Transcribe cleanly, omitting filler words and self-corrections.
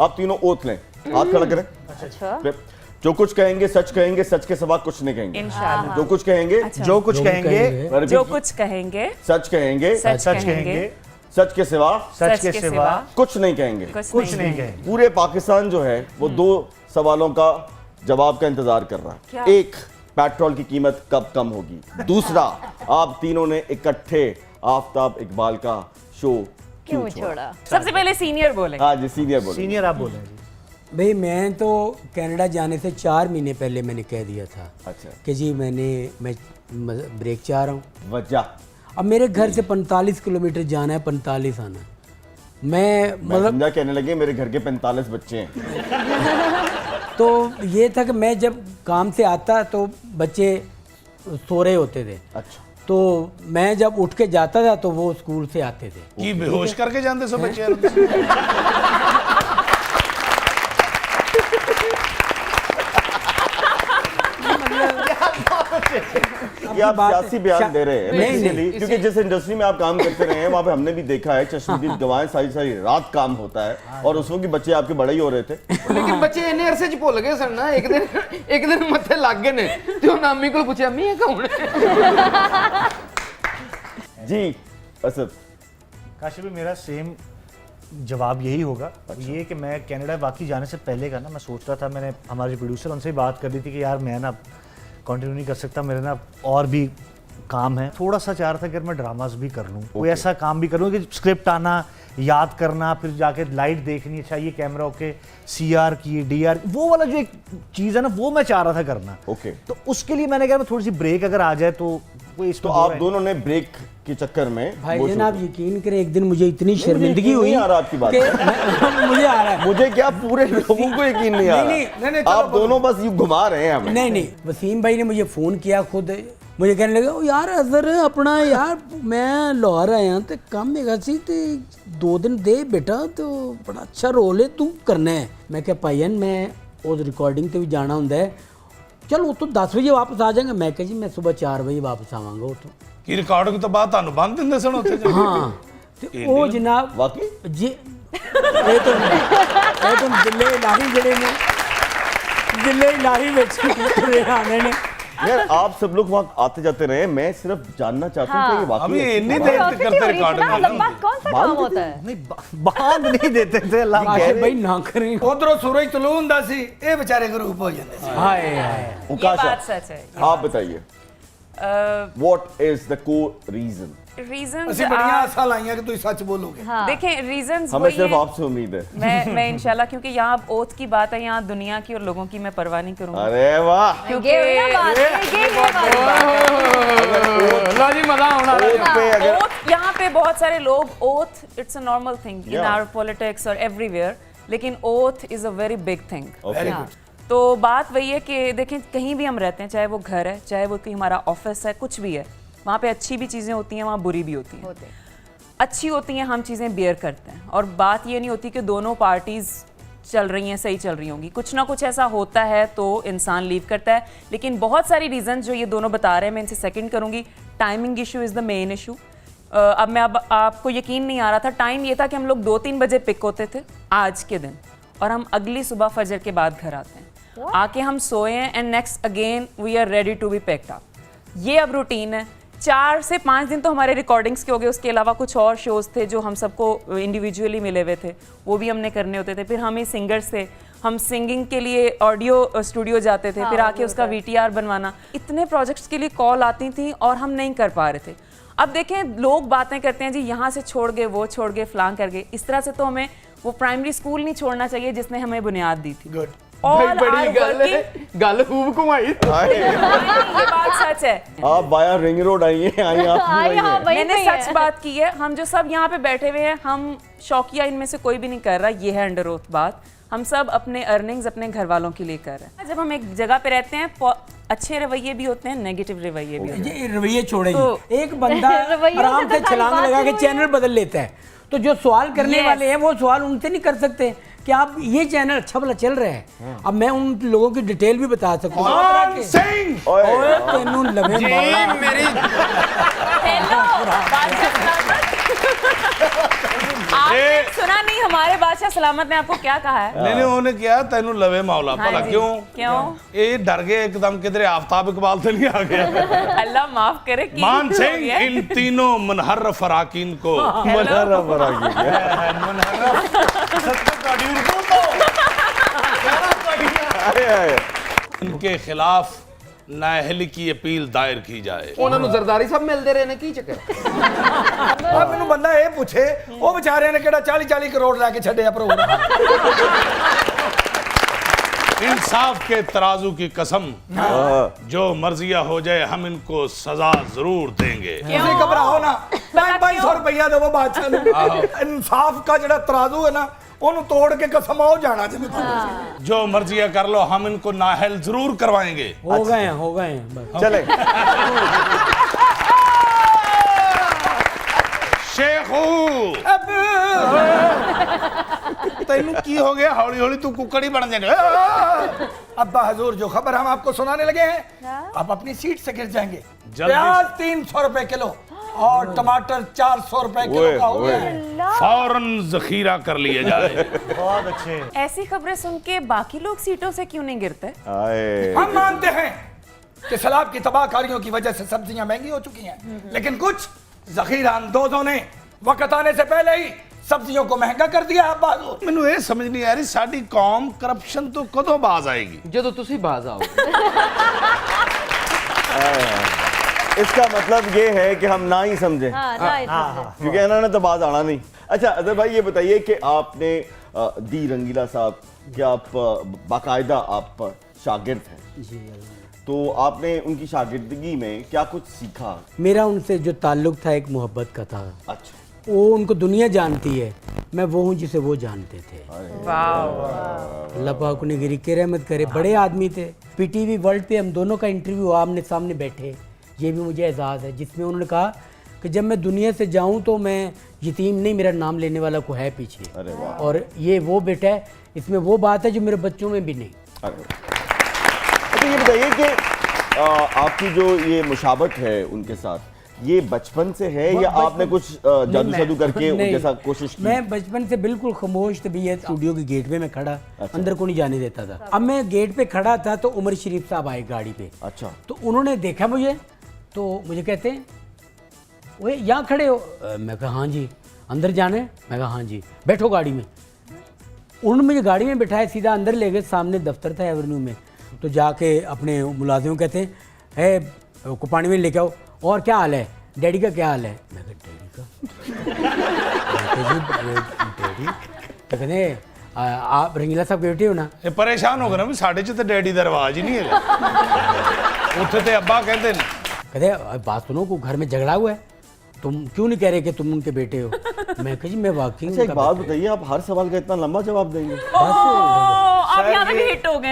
आप तीनों ओथ लें, हाथ खड़ा करें। अच्छा, जो कुछ कहेंगे सच कहेंगे, सच के सिवा कुछ नहीं कहेंगे। इंशाल्लाह। जो कुछ कहेंगे, जो कुछ कहेंगे, जो कुछ कुछ कहेंगे, सच कहेंगे, सच कहेंगे, सच के सिवा सच के सिवा कुछ नहीं कहेंगे। कुछ नहीं कहेंगे। पूरे पाकिस्तान जो है वो दो सवालों का जवाब का इंतजार कर रहा क्या? है। एक, पेट्रोल की कीमत कब कम होगी। दूसरा, आप तीनों ने इकट्ठे आफ्ताब इकबाल का शो क्यों छोड़ा? सबसे पहले सीनियर बोले। हाँ जी, सीनियर बोले। सीनियर आप बोले जी। भाई मैं तो कनाडा जाने से 4 महीने पहले मैंने कह दिया था अच्छा, कि जी मैं ब्रेक चाह रहा हूँ। वजह अब मेरे घर से 45 किलोमीटर जाना है, 45 आना है। मैं मतलब समझा कहने लगे मेरे घर के 45 बच्चे हैं। तो ये था कि मैं जब काम से आता तो बच्चे सो रहे होते थे, अच्छा, तो मैं जब उठ के जाता था तो वो स्कूल से आते थे। की बेहोश करके जानते सो बच्चे। ये आप सियासी बयान दे रहे हैं नहीं, basically, क्योंकि जिस इंडस्ट्री में आप काम करते रहे हैं वहाँ पे हमने भी देखा है चश्मदीद गवाएं सारी सारी रात काम होता है और उसमें भी बच्चे आपके बड़े ही हो रहे थे। लेकिन बच्चे इन्ने अरसे च भुल गए सन ना, एक दिन मत्थे लग गए ने ते हुण अम्मी कोल पुछया अम्मी ये कौन है? जी असद, काशिफ भाई मेरा सेम जवाब यही होगा। ये कि मैं कनाडा वाकई जाने से पहले का ना मैं सोच रहा था, मैंने हमारे प्रोड्यूसर उनसे ही बात कर दी थी कि यार मैं ना कंटिन्यू नहीं कर सकता, मेरे ना और भी काम है। थोड़ा सा चाह रहा था कि मैं ड्रामास भी कर लूँ, कोई ऐसा काम भी कर लूँ कि स्क्रिप्ट आना, याद करना, फिर जाके लाइट देखनी, अच्छा ये कैमरा ओके, CR की DR, वो वाला जो एक चीज़ है ना वो मैं चाह रहा था करना। ओके, तो उसके लिए मैंने कहा थोड़ी सी ब्रेक अगर आ जाए तो कोई तो इसमें आप दोनों ने ब्रेक के चक्कर में भाई वो जान शुरू आप यकीन करें, एक दिन मुझे इतनी मुझे शर्मिंदगी यकीन हुई नहीं आ रहा आपकी बात कि मुझे आ रहा है। मुझे क्या पूरे लोगों को यकीन नहीं आ नहीं, रहा। आप दोनों बस यूं घुमा रहे हैं हमें। नहीं, वसीम भाई ने मुझे फ़ोन किया खुद, मुझे कहने लगा ओ यार अजहर अपना यार मैं लाहौर आया तो कम है सी ते 2 दिन दे बेटा, तो बड़ा अच्छा रोल है तू करना है। मैं क्या भाईन मैं उस रिकॉर्डिंग ते भी जाना होंदा है, चल वो तो 10 बजे वापस आ जाएंगे। मैं कहा जी मैं सुबह 4 बजे वापस आवांगा उतो। की रिकॉर्डिंग तो बाद ਤੁਹਾਨੂੰ ਬੰਦ ਦਿੰਦੇ ਸਨ ਉੱਥੇ ਜਾ ਕੇ? हाँ ते ओ जनाब वाकई जी ये तो दिल्ली इलाही जड़े ने दिल्ली इलाही में आने ने। यार आप सब लोग वहाँ आते जाते रहे, मैं सिर्फ जानना चाहता हूँ कि ये वाकई अभी ऐसी इतनी बात देर है? तक करते रिकॉर्डिंग लंबा कौन सा काम होता है? नहीं बांध नहीं देते थे अल्लाह काशिफ भाई ना करें। ਉਧਰੋਂ ਸੂਰਜ ਤਲੂ ਹੁੰਦਾ ਸੀ, ਇਹ ਵਿਚਾਰੇ ਗਰੂਪ ਹੋ ਜਾਂਦੇ ਸੀ। हाय हाय ये उकाशा, बात सच है। आप बताइए what is the core reason? Reason ਅਸੀਂ ਬੜੀਆਂ ਆਸਾਂ ਲਾਈਆਂ ਕਿ ਤੁਸੀਂ ਸੱਚ ਬੋਲੋਗੇ। हाँ, देखें रीजंस हमें वही सिर्फ हैं। आपसे उम्मीद है। मैं इंशाल्लाह, क्योंकि यहाँ अब ओथ की बात है, यहाँ दुनिया की और लोगों की मैं परवाह नहीं करूंगी, अरे वाह, क्योंकि ये हुई ना बात, ये लो जी मजा आना ओथ पे अगर ओथ यहाँ पे बहुत सारे लोग oath it's a normal thing in Yeah. Our politics और एवरीवेयर, लेकिन oath is a very big thing. Okay, तो बात वही है कि देखें कहीं भी हम रहते हैं, चाहे वो घर है, चाहे वो कहीं हमारा ऑफिस है, कुछ भी है, वहाँ पे अच्छी भी चीज़ें होती हैं, वहाँ बुरी भी होती हैं। अच्छी होती हैं, हम चीज़ें बेयर करते हैं, और बात ये नहीं होती कि दोनों पार्टीज़ चल रही हैं, सही चल रही होंगी, कुछ ना कुछ ऐसा होता है तो इंसान लीव करता है। लेकिन बहुत सारी रीज़न जो ये दोनों बता रहे हैं, मैं इनसे सेकंड करूँगी। Timing issue is the main issue. अब आपको यकीन नहीं आ रहा था, टाइम ये था कि हम लोग 2-3 बजे पिक होते थे आज के दिन, और हम अगली सुबह फजर के बाद घर आते हैं, आके हम सोए हैं and next again we are ready to be picked up. ये अब रूटीन है। 4 से 5 दिन तो हमारे रिकॉर्डिंग्स के हो गए, उसके अलावा कुछ और शोज़ थे जो हम सबको इंडिविजुअली मिले हुए थे, वो भी हमने करने होते थे। फिर हमें सिंगर्स थे, हम सिंगिंग के लिए ऑडियो स्टूडियो जाते थे, फिर आके उसका VTR बनवाना, इतने प्रोजेक्ट्स के लिए कॉल आती थी और हम नहीं कर पा रहे थे। अब देखें लोग बातें करते हैं जी यहाँ से छोड़ गए, वो छोड़ गए, फलां कर गए, इस तरह से तो हमें वो प्राइमरी स्कूल नहीं छोड़ना चाहिए जिसने हमें बुनियाद दी थी। गुड All बड़ी are गल है, working- गल खूब घुमाई। ये बात सच है। आप वाया रिंग रोड आई हैं, आई आप हाँ, नहीं यहाँ आई हैं। वहीं मैंने पे सच है। बात की है। हम जो सब यहाँ पे बैठे हुए हैं, हम शौकिया इनमें से कोई भी नहीं कर रहा, ये है अंडर ओथ बात। हम सब अपने अर्निंग्स अपने घर वालों के लिए कर रहे हैं। जब हम एक जगह पे रहते हैं, अच्छे रवैये भी होते हैं, नेगेटिव रवैये भी होते हैं। ये रवैये छोड़े तो- जी, एक बंदा रवैयों से आराम तो से सारी छलांग बात लगा के शुरू हुई चैनल बदल लेता है, तो जो सवाल करने Yes. वाले हैं वो सवाल उनसे नहीं कर सकते कि आप ये चैनल अच्छा भला चल रहा है। अब मैं उन लोगों की डिटेल भी बता सकता हूँ। सिंह ओए, ओए तेनू लवे मारा। मेरी हेलो, बात आपने सुना नहीं हमारे बादशाह सलामत ने आपको क्या कहा है? नहीं उन्होंने किया तेनू लवे मौला हाँ भला जी। क्यों क्यों? ये डर गए एकदम किधरे आफ्ताब इकबाल से नहीं आ गया अल्लाह माफ करे कि मान हो सिंह गया। इन तीनों मुनहर फराकीन को मनहरा फराकी आए, आए। इनके खिलाफ नाअहली की अपील दायर की जाए ਉਹਨਾਂ ਨੂੰ ਜ਼ਰਦਾਰੀ ਸਾਹਿਬ ਮਿਲਦੇ ਰਹੇ ਨੇ ਕੀ ਚੱਕਰ ਆ ਮੈਨੂੰ ਬੰਦਾ ਇਹ ਪੁੱਛੇ ਉਹ ਵਿਚਾਰਿਆਂ ਨੇ ਕਿਹੜਾ 40-40 ਕਰੋੜ ਲੈ ਕੇ ਛੱਡਿਆ ਪ੍ਰੋਗਰਾਮ इंसाफ के तराजू की कसम जो मर्जिया हो जाए हम इनको सजा जरूर देंगे ਤੁਸੀਂ ਘਬਰਾਓ ਨਾ 250 ਰੁਪਈਆ ਦੇਵੋ ਬਾਦਸ਼ਾਹ ਨੂੰ ਇਨਸਾਫ ਦਾ ਜਿਹੜਾ ਤਰਾਜ਼ੂ ਹੈ ਨਾ ਉਹਨੂੰ ਤੋੜ ਕੇ ਕਸਮ ਆਓ ਜਾਣਾ ਜਿਵੇਂ जो मर्जिया कर लो हम इनको नाहल जरूर करवाएंगे हो गए हैं बस। चले शेखू तेनू की हो गया हौली हौली तू कुकड़ी बन जाएगा अब्बा हजूर जो खबर हम आपको सुनाने लगे हैं आप अपनी सीट से गिर जाएंगे जल्दी। प्याज 300 रुपए किलो और टमाटर 400 रुपए किलो ओए, का हो गया ओए। है। फौरन जखीरा कर लिए जाए बहुत अच्छे ऐसी खबरें सुन के बाकी लोग सीटों से क्यों नहीं गिरते? आए हम मानते हैं कि सैलाब की तबाहकारियों की वजह से सब्जियां महंगी हो चुकी हैं लेकिन कुछ जखीरा अंदोजों ने वक्त आने से पहले ही सब्जियों को महंगा कर दिया है अब्बा हजूर। ਮੈਨੂੰ ਇਹ ਸਮਝ ਨਹੀਂ ਆ ਰਹੀ ਸਾਡੀ ਕੌਮ ਕਰਪਸ਼ਨ ਤੋਂ ਕਦੋਂ ਬਾਜ਼ ਆਏਗੀ ਜਦੋਂ ਤੁਸੀਂ ਬਾਜ਼ ਆਓਗੇ इसका मतलब ये है कि हम ना ही समझे हाँ ना इतना क्योंकि इन्होंने तो बात आना नहीं। अच्छा अजहर भाई ये बताइए कि आपने दी रंगीला साहब कि आप बाकायदा आप शागिर्द हैं तो आपने उनकी शागिर्दगी में क्या कुछ सीखा? मेरा उनसे जो ताल्लुक था एक मोहब्बत का था। अच्छा वो उनको दुनिया जानती है, मैं वो हूँ जिसे वो जानते थे। अल्लाह पाक उन्हें गिरी के रहमत करे। बड़े आदमी थे। पीटीवी वर्ल्ड पे हम दोनों का इंटरव्यू आमने सामने बैठे, ये भी मुझे एजाज़ है, जिसमें उन्होंने कहा कि जब मैं दुनिया से जाऊं तो मैं यतीम नहीं, मेरा नाम लेने वाला को है पीछे। अरे वाह। और ये वो बेटा है, इसमें वो बात है जो मेरे बच्चों में भी नहीं। अरे अच्छा ये बताइए कि आपकी जो ये मुशाबत है उनके साथ ये बचपन से है या आपने कुछ जादू शादू करके उनके साथ कोशिश की? मैं बचपन से बिल्कुल खामोश तबीयत, स्टूडियो के गेट पे मैं खड़ा, अंदर को नहीं जाने देता था। अब मैं गेट पे खड़ा था तो उमर शरीफ साहब आए गाड़ी पे। अच्छा तो उन्होंने देखा मुझे तो मुझे कहते हैं ओए यहाँ खड़े हो? मैं कहा हाँ जी। अंदर जाना है? मैं कहा हाँ जी। बैठो गाड़ी में। उन्होंने मुझे गाड़ी में बिठाया, सीधा अंदर ले गए। सामने दफ्तर था एवेन्यू में, तो जाके अपने मुलाजिमों कहते हैं है को पानी में लेके आओ, और क्या हाल है, डैडी का क्या हाल है? मैं कहा डैडी का डैडी तो कहते आप रंगीला साहब बेटे हो ना? ਇਹ ਪਰੇਸ਼ਾਨ ਹੋ ਗਏ ਨਾ ਵੀ ਸਾਡੇ ਚ ਤੇ ਡੈਡੀ ਦਾ ਰਿਵਾਜ ਹੀ ਨਹੀਂ ਹੈਗਾ ਉੱਥੇ ਤੇ ਅੱਬਾ ਕਹਿੰਦੇ ਨੇ कहते बात सुनो को घर में झगड़ा हुआ है, तुम क्यों नहीं कह रहे कि तुम उनके बेटे हो? मैं कहा जी मैं वाकई अच्छा एक बात बताइए आप हर सवाल का इतना लंबा जवाब देंगे? आप यहाँ पे भी हिट हो गए